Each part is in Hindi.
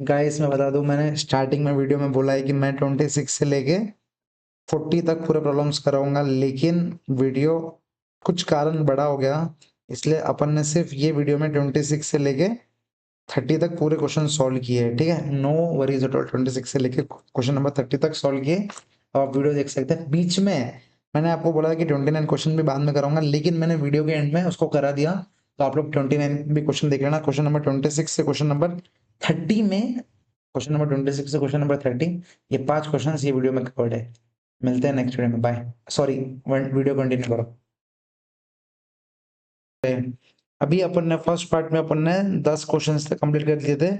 गाइस मैं बता दूं, मैंने स्टार्टिंग में वीडियो में बोला है कि मैं 26 से लेके 40 तक पूरे प्रॉब्लम्स कराऊंगा, लेकिन वीडियो कुछ कारण बड़ा हो गया, इसलिए अपन ने सिर्फ ये वीडियो में 26 से लेके 30 तक पूरे क्वेश्चन सॉल्व किए हैं। ठीक है, नो वरीज एट ऑल। 26 से लेके क्वेश्चन नंबर 30 तक सॉल्व किए। अब आप वीडियो देख सकते हैं। बीच में मैंने आपको बोला कि 29 क्वेश्चन भी बाद में कराऊंगा, लेकिन मैंने वीडियो के एंड में उसको करा दिया। तो आप लोग 29 भी क्वेश्चन देख लेना। क्वेश्चन नंबर 26 से क्वेश्चन नंबर 30 में, क्वेश्चन नंबर 26 से क्वेश्चन नंबर 30, ये 5 क्वेश्चन ये वीडियो में कवर्ड है। मिलते हैं नेक्स्ट वीडियो में। बाय। सॉरी, वीडियो कंटिन्यू करो। अभी अपन ने फर्स्ट पार्ट में अपन ने 10 क्वेश्चन कंप्लीट कर दिए थे।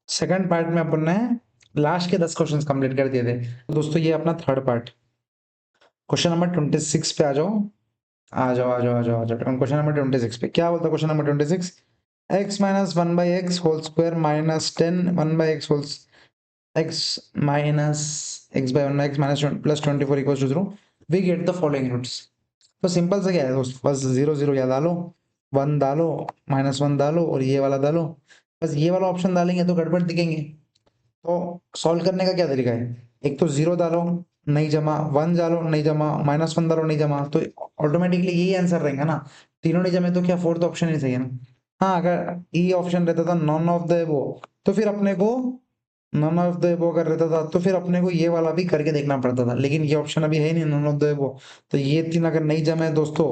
सेकंड पार्ट में अपन ने लास्ट के 10 क्वेश्चंस कंप्लीट कर दिए थे। तो दोस्तों ये अपना थर्ड पार्ट। क्वेश्चन नंबर 26 पे आ जाओ। आ जाओ आ जाओ आ जाओ आ जाओ। क्वेश्चन नंबर 26 पे क्या बोलता है? Question number 26, x minus one by x whole square minus 10 one by x whole x minus x by one x minus plus 24 equal to 0। We get the following roots. तो सिंपल से क्या है दोस्त, बस जीरो जीरो या डालो, वन डालो, माइनस वन डालो और ये वाला डालो। बस ये वाला ऑप्शन डालेंगे तो गड़बड़ दिखेंगे। तो सॉल्व करने का क्या तरीका है? एक तो जीरो डालो, नहीं जमा, वन डालो नहीं जमा, माइनस वन डालो नहीं जमा, तो ऑटोमेटिकली यही आंसर रहेगा ना। तीनों नहीं जमे तो क्या फोर्थ ऑप्शन ही सही है ना। हाँ, अगर ई ऑप्शन रहता था नॉन ऑफ द एबो, तो फिर अपने को नॉन ऑफ द एबो अगर रहता था तो फिर अपने को ये वाला भी करके देखना पड़ता था, लेकिन ये ऑप्शन अभी है ही नहीं नॉन ऑफ द एबो। तो ये तीन अगर नहीं जमे दोस्तों,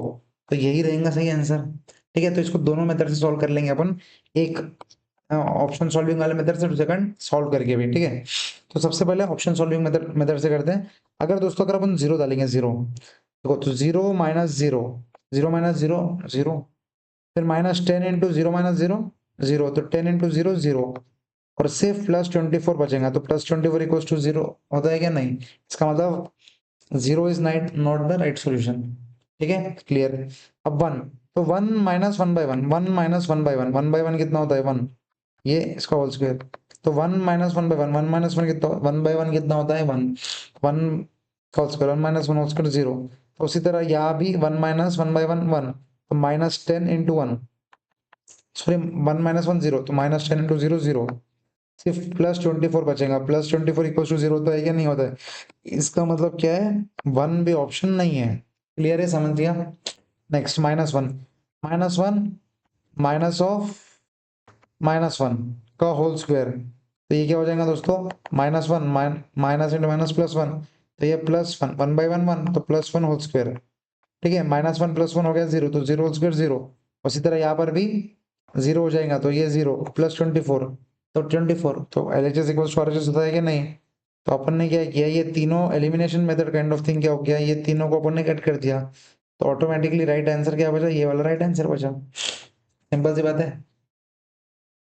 तो यही रहेगा सही आंसर। ठीक है, तो इसको दोनों मेथड से सॉल्व कर लेंगे अपन। एक ऑप्शन सॉल्विंग वाले मेथड से, सेकंड सॉल्व करके भी। ठीक है, तो सबसे पहले ऑप्शन सॉल्विंग मेथड मेथड से करते हैं। अगर दोस्तों अगर अपन जीरो डालेंगे, जीरो देखो, तो zero minus zero, zero minus zero, zero, फिर minus 10 into zero minus zero, zero, तो 10 इंटू जीरो, जीरो, और सिर्फ प्लस 24 बचेगा। तो प्लस 24 इक्वल टू जीरो होता है क्या? नहीं। इसका मतलब zero is not the right solution. ठीक है, क्लियर। अब वन, तो one minus one by one, one minus one by one, one by one कितना होता है? वन, ये इसका होल स्क्वायर। तो one minus one by one, one minus one कितना, वन बाई वन कितना होता है? One, one whole square, one minus one whole square zero. तो उसी तरह यहाँ भी one minus one by one, one, तो minus 10 into one, sorry, one minus one zero, तो माइनस 10 इंटू जीरो, जीरो, सिर्फ प्लस 24 बचेगा। प्लस 24 इक्वल टू जीरो, तो है क्या? नहीं होता है। इसका मतलब क्या है? वन भी ऑप्शन नहीं है। क्लियर है? समझ गया। Next minus one, minus one minus of minus one का होल स्क्वायर, तो ये क्या हो जाएगा दोस्तों? Minus one, minus into minus plus one, तो ये plus one, one by one, one, तो प्लस वन होल स्क्वायर। ठीक है, माइनस वन प्लस वन हो गया जीरो, तो जीरो होल स्क्वायर जीरो। उसी तरह यहाँ पर भी जीरो हो जाएगा, तो ये जीरो प्लस 24, तो 24, तो L H S equal to R H S होता है कि नहीं? तो अपन ने क्या किया, ये तीनों elimination method kind of thing क्या हो गया, ये तीनों को अपन ने कट कर दिया। तो ऑटोमेटिकली राइट आंसर क्या बचा? ये वाला राइट आंसर बचा। सिंपल सी बात है।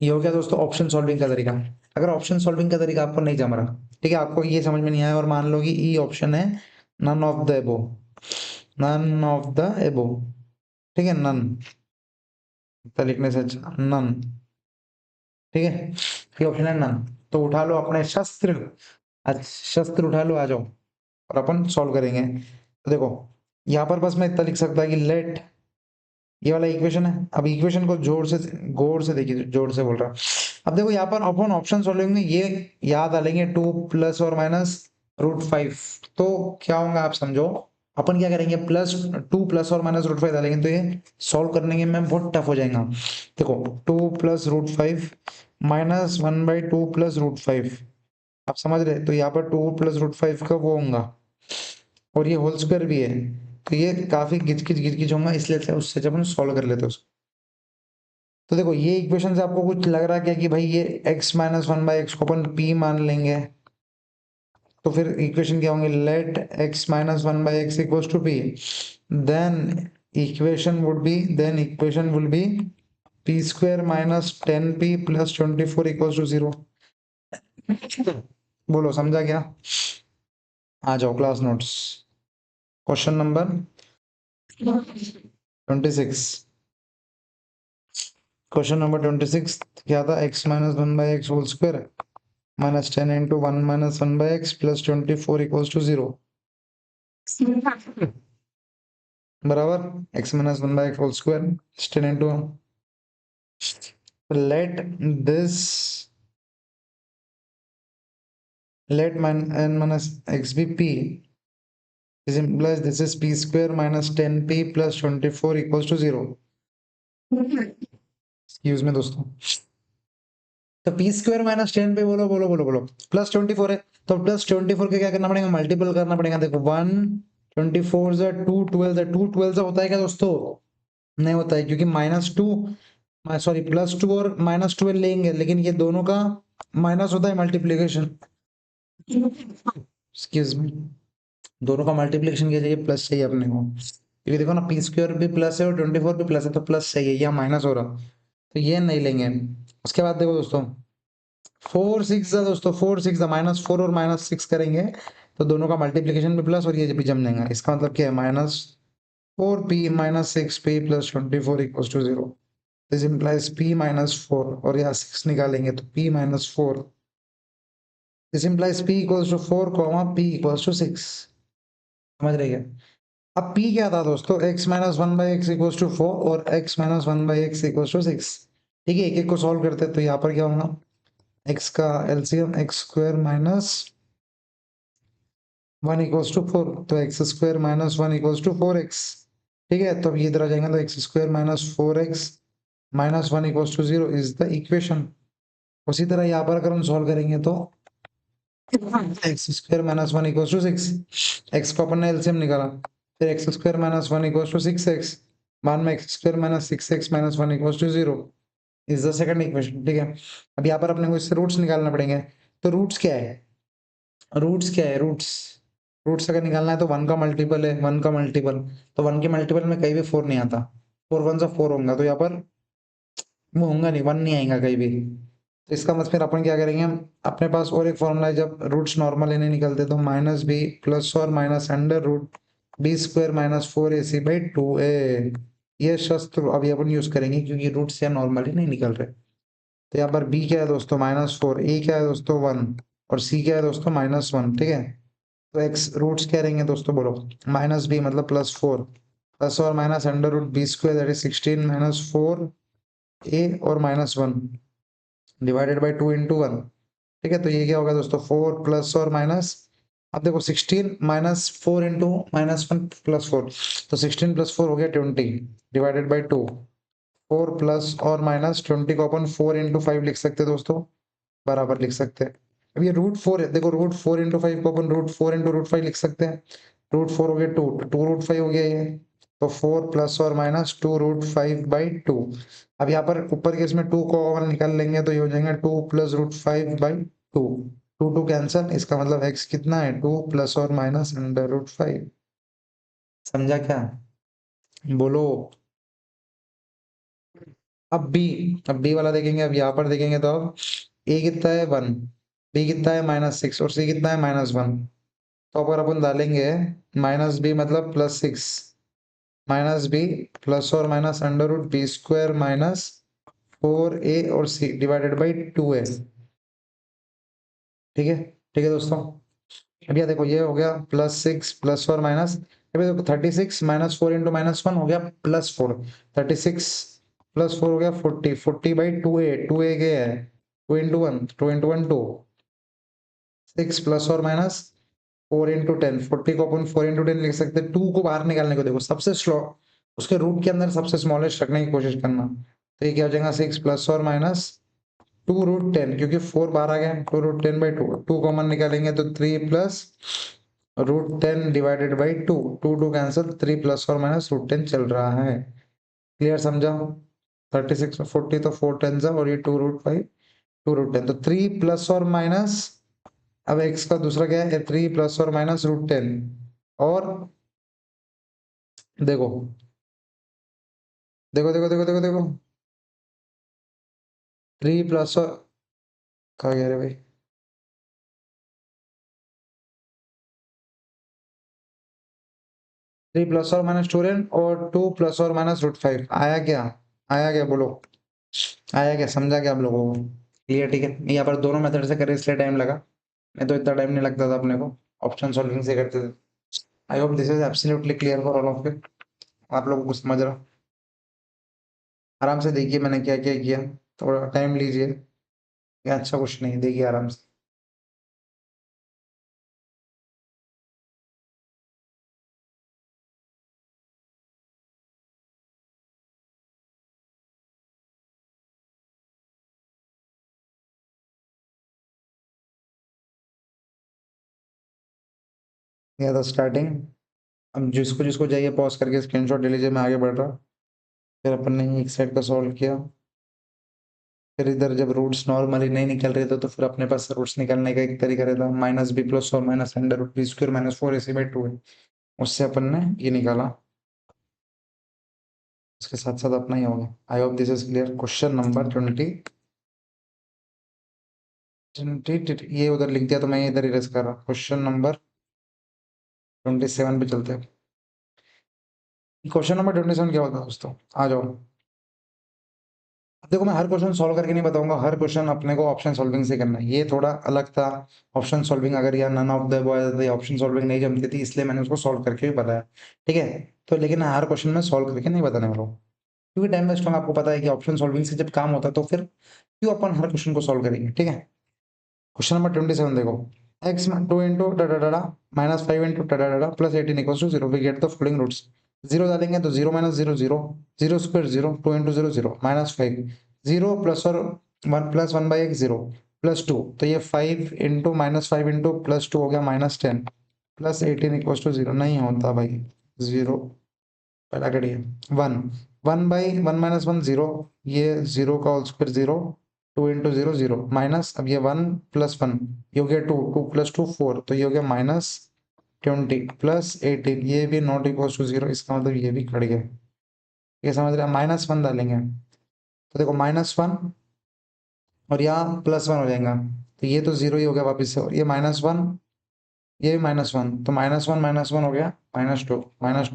ये हो गया दोस्तों ऑप्शन सॉल्विंग का तरीका। अगर ऑप्शन सॉल्विंग का तरीका आपको नहीं जम रहा, ठीक है, आपको ये समझ में नहीं आया, और मान लो कि ई ऑप्शन है none of the above, none of the above, ठीक है, नन, तो लिखने से अच्छा नन। ठीक है, ये ऑप्शन है नन। तो उठा लो अपने शस्त्र, शस्त्र उठा लो, आ जाओ और अपन सॉल्व करेंगे। तो देखो, यहाँ पर बस मैं इतना लिख सकता है कि लेट, ये वाला इक्वेशन है। अब इक्वेशन को जोर से, गौर से देखिए, जोर से बोल रहा। अब देखो यहाँ पर अपन ऑप्शन सॉल्विंग में ये याद डालेंगे, टू प्लस और माइनस रूट फाइव। तो क्या होगा आप समझो, अपन क्या करेंगे, प्लस टू प्लस और माइनस रूट फाइव डालेंगे, तो ये सॉल्व करने में बहुत टफ हो जाएगा। देखो, two plus root five minus one by two plus root five, आप समझ रहे? तो यहाँ पर टू प्लस रूट फाइव का वो होगा, और ये होल स्क्वायर भी है, तो ये काफी गिचकिच गिचकिच होगा, इसलिए उससे जब हम सॉल्व कर लेते हैं उसको। तो देखो, ये इक्वेशन से आपको कुछ लग रहा है क्या कि भाई ये x minus one by x को अपन p मान लेंगे? तो फिर इक्वेशन क्या होंगे, let x minus one by x equals to p, then equation would be p square minus 10p plus 24 equals to 0। बोलो समझा क्या? आ जाओ class notes. Question number 26, question number 26 क्या था? x minus one by x whole square minus 10 into one minus one by x plus 24 equals to 0, बराबर x minus one by x whole square 10 into, let this let n minus x be p. This implies this is p square minus 10p plus 24 equals to 0. Excuse में दोस्तों, तो पी स्क्वायर माइनस 10 पे बोलो बोलो बोलो बोलो प्लस 24 है, तो प्लस 24 के क्या करना पड़ेगा, मल्टीपल करना पड़ेगा। देखो 1 24 से 2 12 से 2 12 से होता है क्या दोस्तों, नहीं होता है, क्योंकि माइनस टू सॉरी प्लस 2 और माइनस 12 लेंगे, लेकिन ये दोनों का माइनस होता है मल्टीप्लीकेशन। एक्सक्यूज मी, दोनों का मल्टीप्लिकेशन क्या चाहिए, प्लस चाहिए अपने को, क्योंकि देखो ना पी स्क्वायर भी प्लस है और 24 भी प्लस है, तो प्लस चाहिए, यहाँ माइनस हो रहा, तो ये नहीं लेंगे। उसके बाद देखो दोस्तों 4 6 दोस्तों 4 6 -4 और -6 करेंगे, तो दोनों का मल्टीप्लिकेशन भी प्लस और ये भी जम जाएगा। इसका मतलब क्या है, -4p -6p plus 24 equals to 0। This implies p -4 और यहाँ 6 निकालेंगे तो p -4। This implies p equals to 4 p equals to 6। समझ रही है। अब p क्या था दोस्तों, x minus 1 by x equals to 4 और x minus 1 by x equals to 6। ठीक है, एक एक को सॉल्व करते हैं, तो यहाँ पर क्या होगा, x का LCM x square minus 1 equals to 4, तो x square minus 1 equals to 4x। ठीक है, तो अब ये इधर आ जाएगा, तो x square minus 4x minus 1 equals to 0 is the equation. उसी तरह यहाँ पर अगर हम सॉल्व करेंगे तो x square minus 1 equals to 6, x को अपन ने एलसीएम निकाला, फिर x square minus 1 equals to 6x, बाद में x square minus 6x minus 1 equals to 0 is the second equation. ठीक है, अब यहाँ पर अपने को इससे रूट्स निकालना पड़ेंगे। तो रूट्स क्या है, रूट्स क्या है, रूट्स रूट्स अगर निकालना है तो 1 का मल्टीपल है, 1 का मल्टीपल, तो 1 के मल्टीपल में कहीं भी 4 नहीं आता, 4 1 से 4 होगा, तो यहाँ पर वो होगा नहीं, 1 नहीं आएगा कहीं भी। तो इसका मतलब फिर अपन क्या करेंगे, अपने पास और एक फॉर्मूला है, जब रूट्स नॉर्मल इन्हें निकलते तो माइनस बी प्लस और minus under root b square minus 4ac by 2a। ये शस्त्र अभी अपन यूज करेंगे क्योंकि रूट्स यहाँ नॉर्मली नहीं निकल रहे। तो यहाँ पर b क्या है दोस्तों -4, a क्या है दोस्तों 1 और c क्या है दोस्तों -1। ठीक है, तो x रूट्स क्या रहेंगे दोस्तों, बोलो माइनस बी मतलब +4 प्लस और minus under root b square that is 16 -4 a और -1 डिवाइडेड बाई 2 इंटू 1। ठीक है, तो ये क्या होगा दोस्तों 4 प्लस और माइनस, अब देखो 16 -4 इंटू -1 प्लस 4, तो 16 प्लस 4 हो गया 20 डिवाइडेड बाई 2। 4 प्लस और माइनस 20 को अपन 4 इंटू 5 लिख सकते हैं दोस्तों, बराबर लिख सकते हैं। अब ये √4 है, देखो √4 इंटू 5 को अपन √4 इंटू √5 लिख सकते हैं। √4 हो गया 2, 2 √5 हो गया ये, तो 4 प्लस और माइनस 2 √5 बाई 2। अब यहाँ पर ऊपर के इसमें 2 को ओवर निकाल लेंगे तो ये हो जाएगा 2 प्लस √5 बाई 2। 2 2 कैंसल, इसका मतलब x कितना है 2 प्लस और माइनस अंडर √5। समझा क्या, बोलो। अब बी वाला देखेंगे, अब यहाँ पर देखेंगे तो अब a कितना है 1, b कितना है -6 और c कितना है -1। तो अगर अपन डालेंगे माइनस बी मतलब +6 माइनस बी प्लस और minus under root b square minus 4a और c डिवाइडेड बाई 2a। ठीक है, ठीक है दोस्तों। अब यह देखो ये हो गया +6 प्लस और माइनस, अभी देखो 36 -4 इंटू -1 हो गया +4, 36 +4 हो गया 40, 40 बाई 2a, 2a क्या है 2 इंटू 1, 2 इंटू 1 2, 6 प्लस और माइनस 4 इंटू 10, 40 को अपन 4 इंटू 10 लिख सकते हैं। 2 को बाहर निकालने को देखो सबसे स्लो, उसके रूट के अंदर सबसे स्मॉलेस्ट रखने की कोशिश करना, तो ये क्या हो जाएगा 6 प्लस और माइनस 2 √10, क्योंकि 4 बाहर आ गया 2 √10 बाई 2, 2 कॉमन निकालेंगे तो 3 plus √10 divided by 2, 2 2 cancel, 3 plus और माइनस √10 चल रहा है। क्लियर समझा, 36 में 40 तो 4 10 जा और ये 2 √5 2 √10, तो 3 प्लस और माइनस, अब x का दूसरा क्या है 3 प्लस और माइनस √10 और देखो देखो देखो देखो देखो देखो 3 प्लस और कहा गया रे भाई, 3 प्लस और माइनस 2 और 2 प्लस और माइनस √5 आया क्या, आया क्या बोलो, आया क्या, समझा क्या आप लोगों को, क्लियर। ठीक है, यहाँ पर दोनों मेथड से करे इसलिए टाइम लगा, नहीं तो इतना टाइम नहीं लगता था अपने को, ऑप्शन सॉल्विंग से करते थे। I hope this is absolutely clear for all of you, आप लोगों को समझ रहा, आराम से देखिए मैंने क्या क्या किया, थोड़ा टाइम लीजिए, ये अच्छा कुछ नहीं, देखिए आराम से। या था स्टार्टिंग। अब जिसको जिसको चाहिए पॉज करके स्क्रीनशॉट ले लीजिए, मैं आगे बढ़ रहा। फिर अपन ने एक साइड का सॉल्व किया। फिर इधर जब रूट्स नॉर्मली नहीं निकल रहे थे तो फिर अपने पास रूट्स निकलने का एक तरीका रहता है, माइनस बी प्लस और minus under root b square minus 4ac/2 है। उससे अपन ने ये निकाला। उसके साथ साथ अपना ही होगा। I hope this is clear. Question number 20 ये उधर लिख दिया तो मैं इधर इरेज कर रहा हूँ। क्वेश्चन नंबर 27 पे चलते हैं। क्वेश्चन नंबर 27 क्या होता है दोस्तों, आ जाओ। देखो मैं हर क्वेश्चन सॉल्व करके नहीं बताऊंगा, हर क्वेश्चन अपने को ऑप्शन सॉल्विंग से करना है। ये थोड़ा अलग था। ऑप्शन सॉल्विंग अगर या none of the above option solving नहीं जमती थी, इसलिए मैंने उसको सॉल्व करके भी बताया। ठीक है। तो लेकिन हर क्वेश्चन में सॉल्व करके नहीं बताने वाला हूँ, क्योंकि टाइम वेस्ट होगा। आपको पता है कि ऑप्शन सॉल्विंग से जब काम होता है तो फिर क्यों अपन हर क्वेश्चन को सॉल्व करेंगे। ठीक है। क्वेश्चन नंबर 27 देखो। x 2 इंटू डाडा माइनस 5 इंटू डाडा plus 18 equals to 0। We get the following roots. 0 डालेंगे तो 0 minus 0 0, 0 square 0, 2 into 0 0 minus 5, 0 plus और 1 प्लस 1 बाई एक्स 0 प्लस 2, तो ये 5 इंटू माइनस 5 इंटू प्लस 2 हो गया माइनस 10 प्लस 18 इक्वल्स टू 0। नहीं होता भाई, 0 पहला करिए। 1 1 बाई 1 माइनस 1 0, ये 0 का होल स्क्वायर 0, 2 इंटू 0 0 माइनस, अब ये 1 प्लस 1 ये हो गया 2, 2 प्लस 2 4, तो ये हो गया माइनस 20 प्लस 18, ये भी नॉट इक्वल टू 0, इसका मतलब ये भी कट गया। ये समझ रहे हैं। माइनस 1 डालेंगे तो देखो माइनस 1 और यहाँ प्लस 1 हो जाएगा, तो ये तो 0 ही हो गया वापिस से, और ये माइनस 1, ये भी माइनस 1, तो माइनस वन हो गया माइनस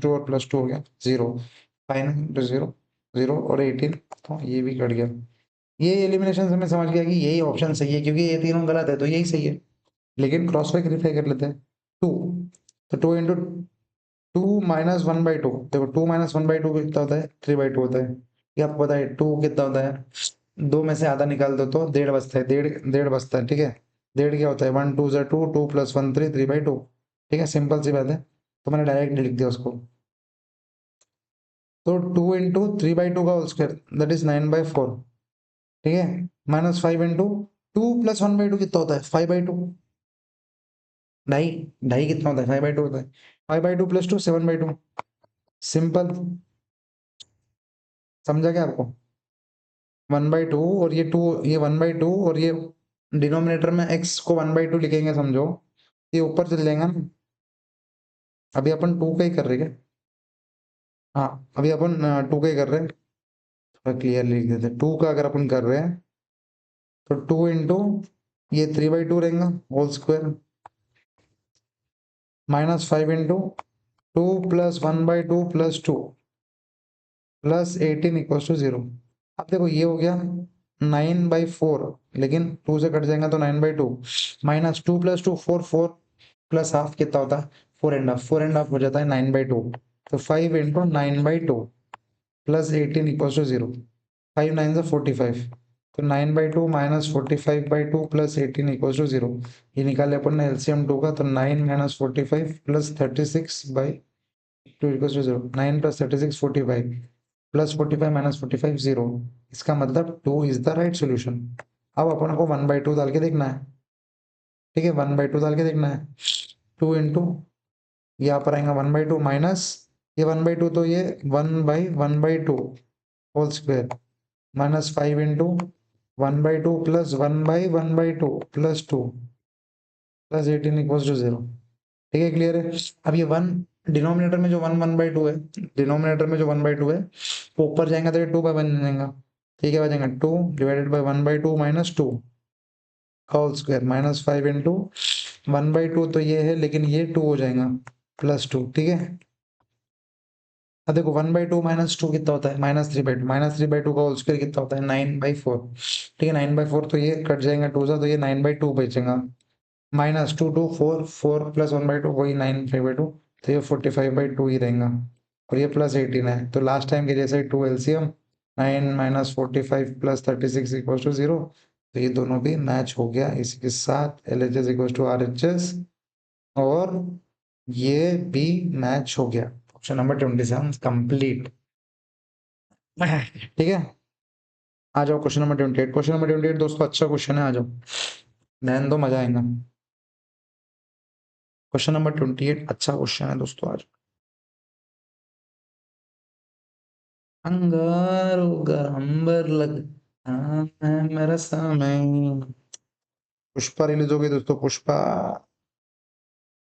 टू और प्लस 2 हो गया 0, 5 इंटू 0 0 और 18, तो ये भी कट गया। ये एलिमिनेशन से मैं समझ गया कि यही ऑप्शन सही है, क्योंकि ये तीनों गलत है तो यही सही है। लेकिन क्रॉस वेरीफाई कर लेते हैं। 2, तो 2 इंटू 2 माइनस 1/2, देखो 2 माइनस 1/2 कितना होता है, 3/2 होता है। ये आपको पता है 2 कितना होता है, दो में से आधा निकाल दो तो डेढ़ बचता है, डेढ़ डेढ़ बचता है। ठीक है। डेढ़ क्या होता है, 1 2 ज़ा 2, 2 प्लस 1 3, 3/2। ठीक है, सिंपल सी बात है। तो मैंने डायरेक्ट लिख दिया उसको। तो 2 इंटू 3/2 का होल स्क्वायर दैट इज 9/4। ठीक है। माइनस 5 इंटू 2 प्लस 1/2 कितना होता है, 5/2। ढाई, ढाई कितना होता है, 5/2 होता है। 5/2 प्लस 2 7/2। सिंपल। समझा क्या आपको। 1/2 और ये 2, ये 1/2 और ये डिनोमिनेटर में x को 1/2 लिखेंगे समझो, ये ऊपर चल जाएगा ना। अभी अपन 2 का ही कर रहे हैं क्या? हाँ अभी अपन 2 का ही कर रहे हैं। थोड़ा क्लियर लिख देते हैं। 2 का अगर अपन कर रहे हैं तो 2 इंटू ये 3/2 रहेगा whole square minus 5 into 2 plus 1/2 plus 2 plus 18 equal to 0। अब देखो ये हो गया 9/4, लेकिन 2 से कट जाएगा तो 9/2 माइनस 2 प्लस 2 4, 4 प्लस हाफ कितना होता है, 4.5, 4.5 हो जाता है 9/2। तो 5 इंटू 9/2 प्लस 18 इक्वल टू 0। 5 9 से 45, तो 9/2 माइनस 45/2 प्लस 18 इक्वल टू 0। ये निकाले अपन ने एलसीएम 2 का, तो 9 minus 45 plus 36/2 equal to 0। 9 plus 36 45 plus 45 minus 45 0। इसका मतलब 2 इज द राइट सॉल्यूशन। अब अपन को 1/2 डाल के देखना है। ठीक है, 1/2 डाल के देखना है। 2 इंटू यहाँ पर आएगा 1/2 माइनस ये 1/2, तो ये 1/1/2 whole square minus 5 into 1/2 plus 1/1/2 plus 2 plus 18 equals to 0। ठीक है, क्लियर है। अब ये 1 डिनोमिनेटर में जो 1/2 है, डिनोमिनेटर में जो 1/2 है वो ऊपर जाएगा तो ये 2 बन जाएगा। ठीक है, बचेगा 2 divided by 1/2 minus 2 whole square minus 5 into 1/2, तो ये है लेकिन ये 2 हो जाएगा प्लस 2। ठीक है। अब देखो 1/2 माइनस 2 कितना होता है, -3/2, -3/2 का होल स्क्वायर कितना होता है, 9/4। ठीक है, 9/4 तो ये कट जाएगा 2 से, तो ये 9/2 बचेगा। माइनस 2 2 4, 4 प्लस 1/2 वही 9/2, तो ये 45/2 ही रहेगा। और ये प्लस 18 है, तो लास्ट टाइम के जैसे 2 LCM 9 minus 45 plus 36 equal to 0। तो ये दोनों भी मैच हो गया। इसी के साथ LHS इक्वल टू RHS, और ये भी मैच हो गया। Option number 27 complete. ठीक है। आ जाओ क्वेश्चन नंबर 28। क्वेश्चन नंबर 28 दोस्तों अच्छा क्वेश्चन है, आ जाओ ध्यान दो, मजा आएगा। क्वेश्चन नंबर 28 अच्छा क्वेश्चन है दोस्तों आज। अंगारों का अंबर लगता है मेरा समय। पुष्पा रिलीज हो गई दोस्तों, पुष्पा।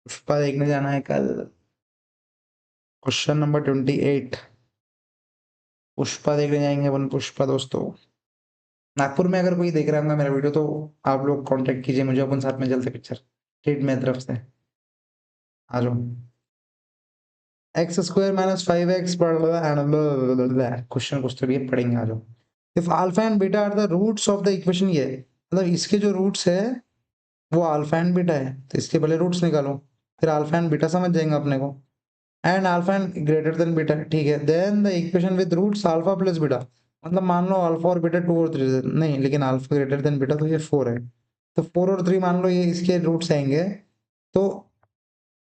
पुष्पा देखने जाना है कल। क्वेश्चन नंबर 28, पुष्पा देखने जाएंगे अपन, पुष्पा दोस्तों। नागपुर में अगर कोई देख रहा होगा मेरा वीडियो तो आप लोग कांटेक्ट कीजिए मुझे, अपन साथ में चलते पिक्चर। ट्रीट मेरी तरफ से आ जाओ। X square minus five x question कुछ तो भी है, पढ़ेंगे आ जाओ। If alpha and beta are the roots of the equation, ये मतलब इसके जो रूट्स है वो अल्फा एंड बीटा है, तो इसके पहले रूट्स निकालो, फिर अल्फा एंड बीटा समझ जाएंगे अपने को। And alpha and greater than beta, ठीक है। Then the equation with roots alpha plus beta, मतलब मान लो अल्फा और बीटा 2 और 3 नहीं, लेकिन अल्फा ग्रेटर देन बीटा तो ये 4 है, तो 4 और 3 मान लो ये इसके रूट्स आएंगे। तो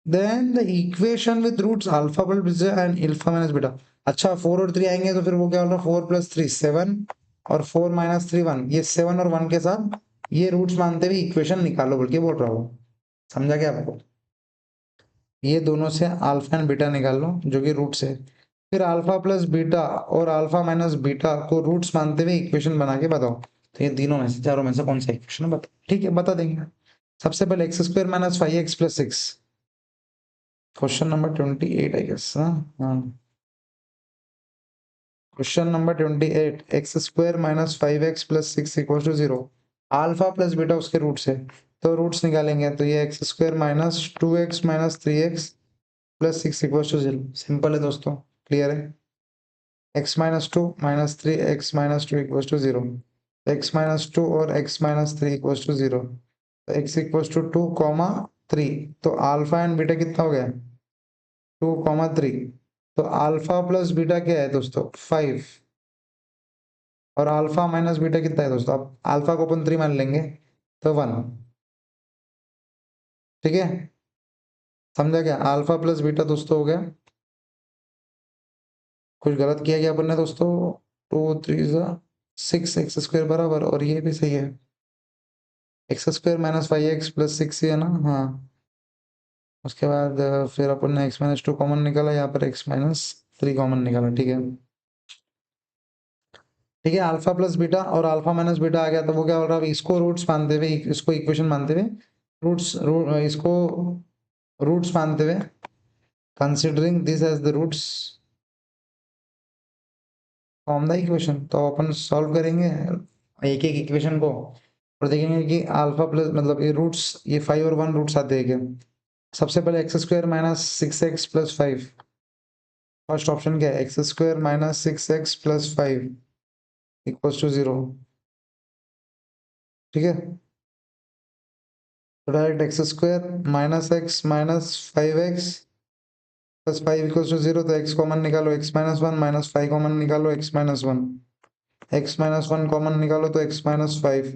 then the equation with roots alpha plus beta and alpha minus beta. अच्छा 4 और 3 आएंगे तो फिर वो क्या होगा, 4 प्लस 3 7 और 4 माइनस 3 1, ये 7 और 1 के साथ ये रूट्स मानते हुए इक्वेशन निकालो बोल के बोल रहा हूँ। समझा क्या आपको? ये दोनों से अल्फा एंड बीटा निकाल लो जो कि रूट्स है, फिर अल्फा प्लस बीटा और अल्फा माइनस बीटा को रूट्स मानते हुए इक्वेशन बना के बताओ। तो ये तीनों में से, चारों में से कौन सा इक्वेशन है बता, ठीक है बता देंगे। सबसे पहले x square minus 5x plus 6, question number 28 I guess. हाँ, question number 28, x square minus 5x plus 6 equal to 0। Alpha plus beta उसके रूट्स है, तो रूट्स निकालेंगे, तो ये x square minus 2x minus 3x plus 6 equal to 0। Simple है दोस्तों, क्लियर है। x minus 2 minus 3 x minus 2 equal to 0, x minus 2 और x माइनस 3 इक्वल टू 0, तो x इक्वल टू 2 कॉमा 3, तो अल्फा एंड बीटा कितना हो गया, 2 कॉमा 3, तो अल्फा प्लस बीटा क्या है दोस्तों 5, और अल्फा माइनस बीटा कितना है दोस्तों, अब अल्फा को अपन 3 मान लेंगे तो 1, ठीक है। समझा क्या, अल्फा प्लस बीटा दोस्तों हो गया। कुछ गलत किया गया अपन ने दोस्तों, 2 3 6 एक्स स्क्वायर बराबर, और ये भी सही है, x square minus 5x plus 6 है ना, हाँ। उसके बाद फिर अपन ने x माइनस 2 कॉमन निकाला, यहाँ पर x माइनस 3 कॉमन निकाला, ठीक है। ठीक है, अल्फा प्लस बीटा और अल्फा माइनस बीटा आ गया, तो वो क्या हो रहा है, इसको रूट्स मानते हुए, इसको इक्वेशन मानते हुए, इसको रूट्स मानते हुए, considering this as the roots form the equation, तो अपन सॉल्व करेंगे एक एक इक्वेशन को और देखेंगे कि अल्फा प्लस मतलब ये रूट्स, ये 5 और 1 रूट्स आते हैं क्या। सबसे पहले x square minus 6x plus 5, first option क्या है, x square minus 6x plus 5 equals to 0, ठीक है। तो direct x square minus x minus 5x plus 5 equals to 0, तो एक्स कॉमन निकालो, एक्स माइनस 1 माइनस 5 कॉमन निकालो, x minus 1, x minus 1 common निकालो तो एक्स माइनस 5।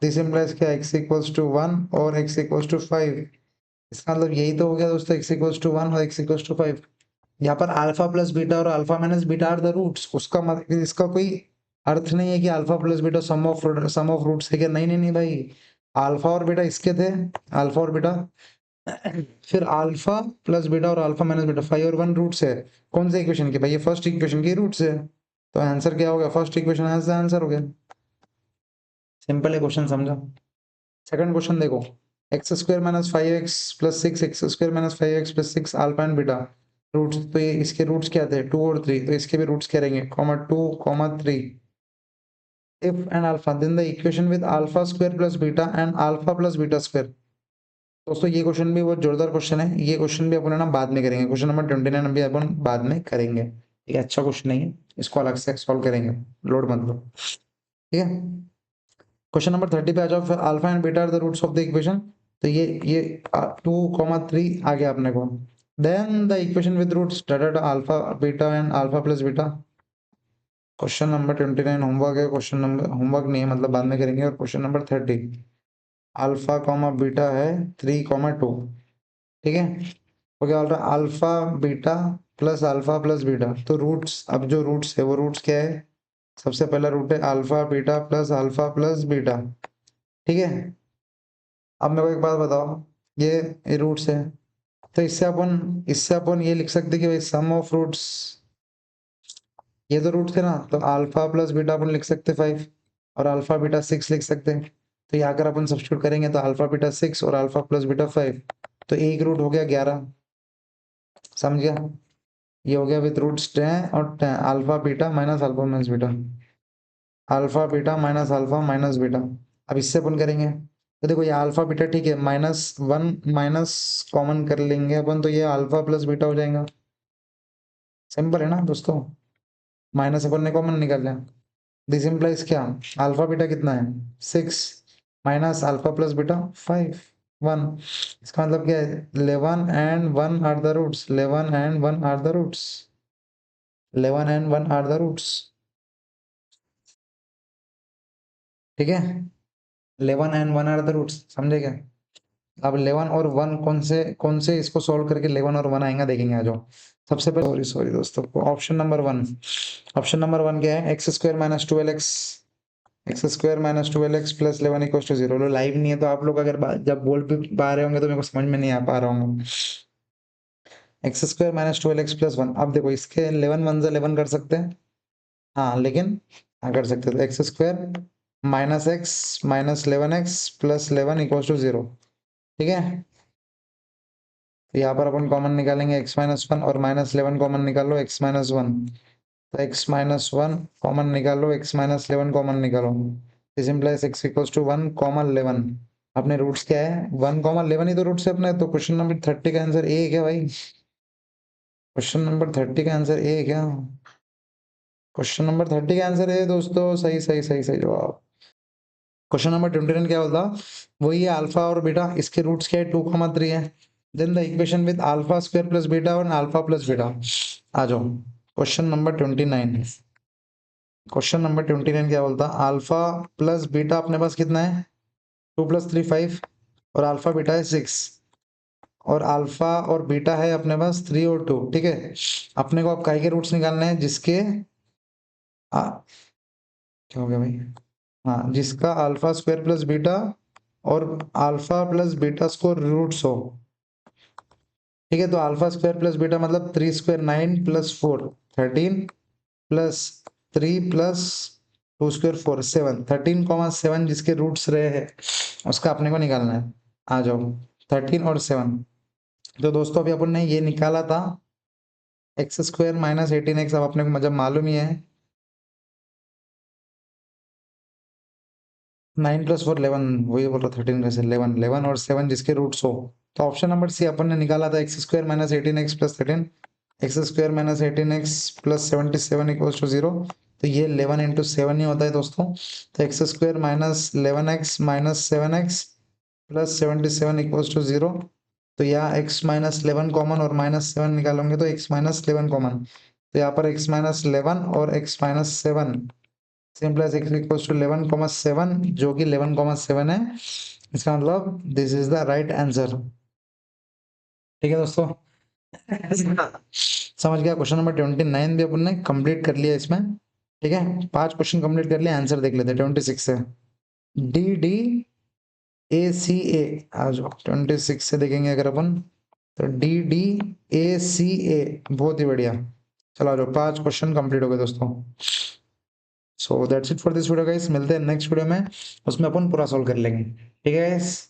दिस इम्प्लाइज क्या, एक्स इक्वल्स टू 1 और एक्स इक्वल्स टू 5। इसका मतलब यही तो हो गया दोस्तों, एक्स इक्वल्स टू 1 और एक्स इक्वल्स टू 5। यहाँ पर अल्फा प्लस बीटा और alpha minus beta are the roots, उसका मतलब इसका कोई अर्थ नहीं है कि alpha plus beta sum of roots है क्या, नहीं नहीं नहीं भाई। अल्फा और बीटा इसके थे, अल्फा और बीटा, फिर अल्फा प्लस बीटा और अल्फा माइनस बीटा 5 और 1 रूट्स है, कौन से इक्वेशन के भाई, ये फर्स्ट इक्वेशन के रूट्स है, तो आंसर क्या हो गया, first equation as the answer हो गया। सिंपल है क्वेश्चन, समझा। सेकंड क्वेश्चन देखो, x square minus 5x plus 6 x square minus 5x plus 6 alpha and beta roots, तो ये इसके रूट्स क्या थे 2 और 3, तो इसके भी रूट्स क्या रहेंगे, comma 2 comma 3। If and alpha then the equation with alpha square plus beta and alpha plus beta square. दोस्तों ये क्वेश्चन भी बहुत जोरदार क्वेश्चन है, ये क्वेश्चन भी अपन ना बाद में करेंगे, क्वेश्चन नंबर 29 अभी अपन बाद में करेंगे, ये अच्छा क्वेश्चन नहीं है, इसको अलग से सॉल्व करेंगे, लोड मत लो, ठीक है। क्वेश्चन नंबर 30 पे आ जाओ, फिर alpha and beta are the roots of the equation, तो ये 2 3 आ गया अपने को। Then the equation with roots data alpha beta and alpha plus beta. Question number 29 homework है, क्वेश्चन नंबर होमवर्क नहीं है मतलब बाद में करेंगे। और question number 30 alpha comma beta है 3 कॉमा 2, ठीक है। तो क्या बोल रहा है, अल्फा बीटा प्लस बीटा, तो रूट्स, अब जो रूट्स है वो रूट्स क्या है, सबसे पहला रूट है अल्फा प्लस बीटा, ठीक है। अब मेरे को एक बात बताओ, ये रूट्स है, तो इससे अपन ये लिख सकते कि भाई सम ऑफ रूट्स, ये तो रूट थे ना, तो अल्फा प्लस बीटा अपन लिख सकते 5 और अल्फा बीटा 6 लिख सकते हैं। तो यहाँ अगर अपन सब्स्टिट्यूट करेंगे तो अल्फा बीटा 6 और अल्फा प्लस बीटा 5, तो एक रूट हो गया 11, समझ गया। ये हो गया विथ रूट्स 10 और 10, alpha beta minus alpha minus beta, alpha beta minus alpha minus beta. अब इससे अपन करेंगे तो देखो ये अल्फा बीटा ठीक है, -1 माइनस कॉमन कर लेंगे अपन, तो ये अल्फा प्लस बीटा हो जाएगा। सिंपल है ना दोस्तों, माइनस अपन ने कॉमन निकाल लिया। दिस इम्प्लाइज क्या, अल्फा बीटा कितना है 6 माइनस अल्फा प्लस बीटा 5 1, इसका मतलब क्या है 11 and 1 are the roots, 11 and 1 are the roots, 11 and 1 are the roots, ठीक है। 11 एंड 1 आर द रूट्स, समझे क्या। अब 11 और 1 कौन से इसको सॉल्व करके 11 और 1 आएगा देखेंगे, आ जाओ। सबसे पहले सॉरी सॉरी दोस्तों, ऑप्शन नंबर 1, ऑप्शन नंबर 1 क्या है, x square minus 12x, x square minus 12x plus 11 equal to 0। Live नहीं है तो आप लोग अगर जब बोल भी पा रहे होंगे तो मेरे को समझ में नहीं आ पा रहा होंगे। X square minus 12x plus 1, अब देखो इसके 11 1 से 11 कर सकते हैं, हाँ लेकिन हाँ कर सकते हैं, तो x square minus x minus 11x plus 11 equal to 0, ठीक है। तो यहाँ पर अपन कॉमन निकालेंगे x-1 और -11 कॉमन निकालो x-1, तो x-1 कॉमन निकालो, x-11 कॉमन निकालो, this implies x equals to 1 common 11। अपने रूट्स क्या है 1 कॉमन 11 ही तो रूट्स है अपने, तो क्वेश्चन नंबर 30 का आंसर ए है क्या भाई, क्वेश्चन नंबर 30 का आंसर ए है क्या, क्वेश्चन नंबर 30 का आंसर है दोस्तों, सही सही सही सही जवाब। क्वेश्चन नंबर 29 क्या होता, वही है अल्फा और बीटा, इसके रूट्स क्या है 2,3 है, then the equation with alpha square plus beta और अल्फा प्लस बीटा। आ जाओ क्वेश्चन नंबर 29, क्वेश्चन नंबर 29 क्या बोलता, अल्फा प्लस बीटा अपने पास कितना है 2 + 3 5 और अल्फा बीटा है 6 और अल्फा और बीटा है अपने पास 3 और 2, ठीक है। अपने को अब काय के रूट्स निकालने हैं जिसके क्या हो गया भाई, हाँ जिसका अल्फा स्क्वायर प्लस बीटा और alpha plus beta square roots हो, ठीक है। तो अल्फा स्क्वायर प्लस बीटा मतलब 3 square 9 plus 4 13 plus 3 plus 2 square 4 7, 13,7 जिसके रूट्स रहे हैं उसका अपने को निकालना है। आ जाओ 13 और 7, तो दोस्तों अभी अपन ने ये निकाला था एक्स स्क्वायर माइनस 18x, अब अपने को मतलब मालूम ही है 9 + 4 11, वही बोल रहा 13 में से 11 11 और 7 जिसके रूट्स हो, तो ऑप्शन नंबर सी अपन ने निकाला था x square minus 18x plus 13, x square minus 18x plus 77 equals to 0, तो ये 11 इंटू 7 ही होता है दोस्तों, तो x square minus 11x minus 7x plus 77 equals to 0, तो यहाँ x माइनस 11 कॉमन और -7 निकालोगे तो x माइनस 11 कॉमन, तो यहाँ पर x माइनस 11 और x minus 7 same plus x equals to 11,7 जो कि 11,7 है, इसका मतलब this is the right answer, ठीक है दोस्तों। समझ गया, क्वेश्चन नंबर 29 भी अपन ने कंप्लीट कर लिया इसमें, ठीक है। 5 क्वेश्चन कंप्लीट कर लिया, आंसर देख लेते हैं 26 से, डी डी ए सी ए, आज 26 से देखेंगे अगर अपन, तो डी डी ए सी ए, बहुत ही बढ़िया। चलो आ जाओ 5 क्वेश्चन कंप्लीट हो गए दोस्तों। So that's it for this video guys, मिलते हैं नेक्स्ट वीडियो में, उसमें अपन पूरा सॉल्व कर लेंगे, ठीक है गाइस।